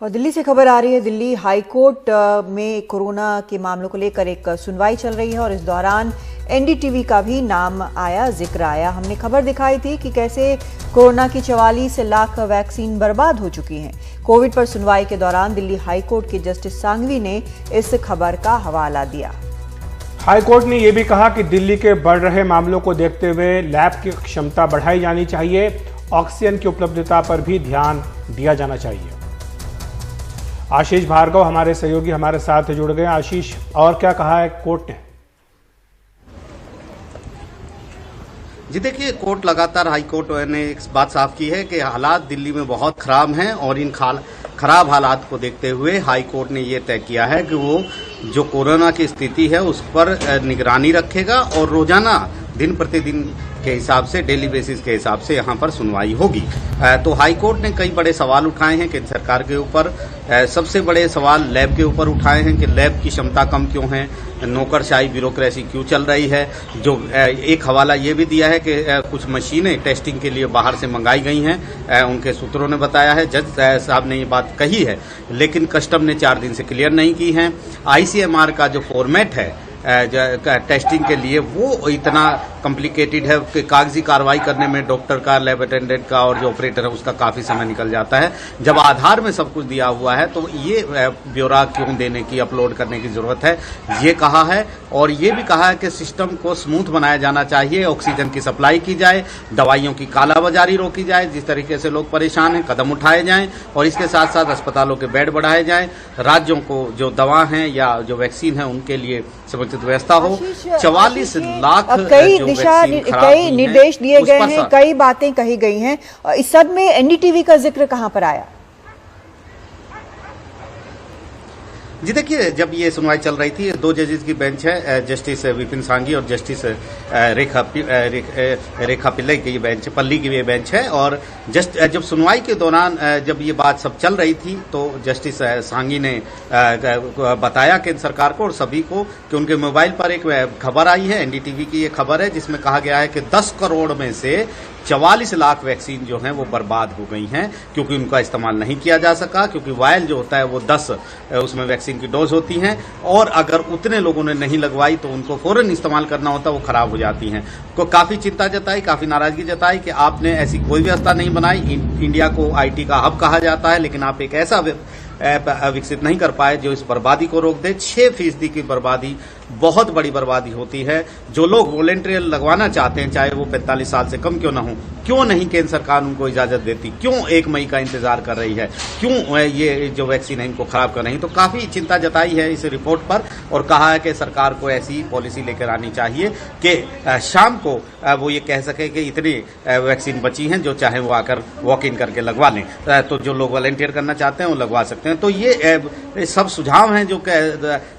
और दिल्ली से खबर आ रही है। दिल्ली हाईकोर्ट में कोरोना के मामलों को लेकर एक सुनवाई चल रही है और इस दौरान एनडीटीवी का भी नाम आया, जिक्र आया। हमने खबर दिखाई थी कि कैसे कोरोना की 44 लाख वैक्सीन बर्बाद हो चुकी हैं। कोविड पर सुनवाई के दौरान दिल्ली हाईकोर्ट के जस्टिस सांघवी ने इस खबर का हवाला दिया। हाईकोर्ट ने यह भी कहा कि दिल्ली के बढ़ रहे मामलों को देखते हुए लैब की क्षमता बढ़ाई जानी चाहिए, ऑक्सीजन की उपलब्धता पर भी ध्यान दिया जाना चाहिए। आशीष भार्गव हमारे सहयोगी हमारे साथ जुड़ गए। आशीष, और क्या कहा है कोर्ट ने? जी देखिए, कोर्ट लगातार हाईकोर्ट ने एक बात साफ की है कि हालात दिल्ली में बहुत खराब हैं और इन खराब हालात को देखते हुए हाईकोर्ट ने ये तय किया है कि वो जो कोरोना की स्थिति है उस पर निगरानी रखेगा और रोजाना दिन प्रतिदिन के हिसाब से, डेली बेसिस के हिसाब से यहाँ पर सुनवाई होगी। तो हाईकोर्ट ने कई बड़े सवाल उठाए हैं केंद्र सरकार के ऊपर। सबसे बड़े सवाल लैब के ऊपर उठाए हैं कि लैब की क्षमता कम क्यों है, नौकरशाही ब्यूरोक्रेसी क्यों चल रही है। जो एक हवाला ये भी दिया है कि कुछ मशीनें टेस्टिंग के लिए बाहर से मंगाई गई हैं, उनके सूत्रों ने बताया है। जज साहब ने ये बात कही है, लेकिन कस्टम ने 4 दिन से क्लियर नहीं की है। आईसीएमआर का जो फॉर्मेट है टेस्टिंग के लिए वो इतना कॉम्प्लिकेटेड है कि कागजी कार्रवाई करने में डॉक्टर का, लैब अटेंडेंट का और जो ऑपरेटर है उसका काफी समय निकल जाता है। जब आधार में सब कुछ दिया हुआ है तो ये ब्यौरा क्यों देने की, अपलोड करने की जरूरत है, ये कहा है। और ये भी कहा है कि सिस्टम को स्मूथ बनाया जाना चाहिए, ऑक्सीजन की सप्लाई की जाए, दवाइयों की कालाबाजारी रोकी जाए, जिस तरीके से लोग परेशान हैं कदम उठाए जाएं और इसके साथ साथ अस्पतालों के बेड बढ़ाए जाएं। राज्यों को जो दवा है या जो वैक्सीन है उनके लिए समुचित व्यवस्था हो। 44 लाख कई निर्देश दिए गए हैं, कई बातें कही गई हैं। इस सब में एनडीटीवी का जिक्र कहां पर आया? जी देखिए, जब ये सुनवाई चल रही थी, 2 जजेस की बेंच है, जस्टिस विपिन सांघी और जस्टिस रेखा पिल्लई की ये बेंच, पल्ली की ये बेंच है। और जब सुनवाई के दौरान जब ये बात सब चल रही थी तो जस्टिस सांघी ने बताया केंद्र सरकार को और सभी को कि उनके मोबाइल पर एक खबर आई है, एनडीटीवी की ये खबर है, जिसमें कहा गया है कि 10 करोड़ में से 44 लाख वैक्सीन जो हैं वो बर्बाद हो गई हैं क्योंकि उनका इस्तेमाल नहीं किया जा सका, क्योंकि वायल जो होता है वो 10 उसमें वैक्सीन की डोज होती हैं और अगर उतने लोगों ने नहीं लगवाई तो उनको फौरन इस्तेमाल करना होता, वो खराब हो जाती हैं। को काफी चिंता जताई, काफी नाराजगी जताई कि आपने ऐसी कोई व्यवस्था नहीं बनाई। इंडिया को आईटी का हब कहा जाता है, लेकिन आप एक ऐसा विकसित नहीं कर पाए जो इस बर्बादी को रोक दे। 6% की बर्बादी बहुत बड़ी बर्बादी होती है। जो लोग वॉलेंटियर लगवाना चाहते हैं, चाहे वो 45 साल से कम क्यों ना हो, क्यों नहीं केंद्र सरकार उनको इजाजत देती, क्यों 1 मई का इंतजार कर रही है, क्यों ये जो वैक्सीन है इनको खराब कर रही है। तो काफी चिंता जताई है इस रिपोर्ट पर और कहा है कि सरकार को ऐसी पॉलिसी लेकर आनी चाहिए कि शाम को वो ये कह सके कि इतनी वैक्सीन बची हैं, जो चाहे वो आकर वॉक इन करके लगवा लें। तो जो लोग वॉलेंटियर करना चाहते हैं वो लगवा सकते हैं। तो ये सब सुझाव हैं जो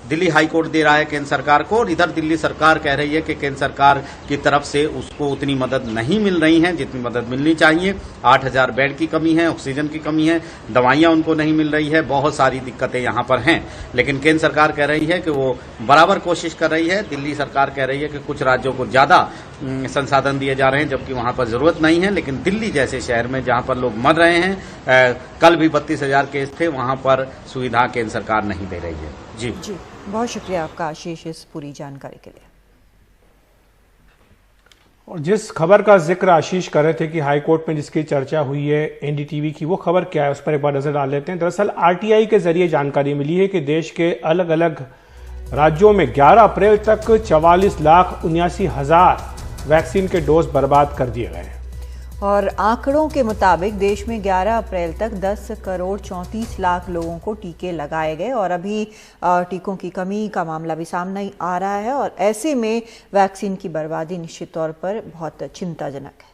दिल्ली हाईकोर्ट दे रहा है केंद्र सरकार को। और इधर दिल्ली सरकार कह रही है कि केंद्र सरकार की तरफ से उसको उतनी मदद नहीं मिल रही है जितनी मदद मिलनी चाहिए। 8000 बेड की कमी है, ऑक्सीजन की कमी है, दवाइयां उनको नहीं मिल रही है, बहुत सारी दिक्कतें यहां पर हैं। लेकिन केंद्र सरकार कह रही है कि वो बराबर कोशिश कर रही है। दिल्ली सरकार कह रही है कि कुछ राज्यों को ज्यादा संसाधन दिए जा रहे हैं जबकि वहां पर जरूरत नहीं है। लेकिन दिल्ली जैसे शहर में जहां पर लोग मर रहे हैं, कल भी 32,000 केस थे, वहां पर सुविधा केंद्र सरकार नहीं दे रही है। जी, बहुत शुक्रिया आपका आशीष इस पूरी जानकारी के लिए। और जिस खबर का जिक्र आशीष कर रहे थे कि हाईकोर्ट में जिसकी चर्चा हुई है एनडीटीवी की, वो खबर क्या है उस पर एक बार नजर डाल लेते हैं। दरअसल आरटीआई के जरिए जानकारी मिली है कि देश के अलग अलग राज्यों में 11 अप्रैल तक 44,79,000 वैक्सीन के डोज बर्बाद कर दिए गए हैं। और आंकड़ों के मुताबिक देश में 11 अप्रैल तक 10 करोड़ 34 लाख लोगों को टीके लगाए गए और अभी टीकों की कमी का मामला भी सामने आ रहा है और ऐसे में वैक्सीन की बर्बादी निश्चित तौर पर बहुत चिंताजनक है।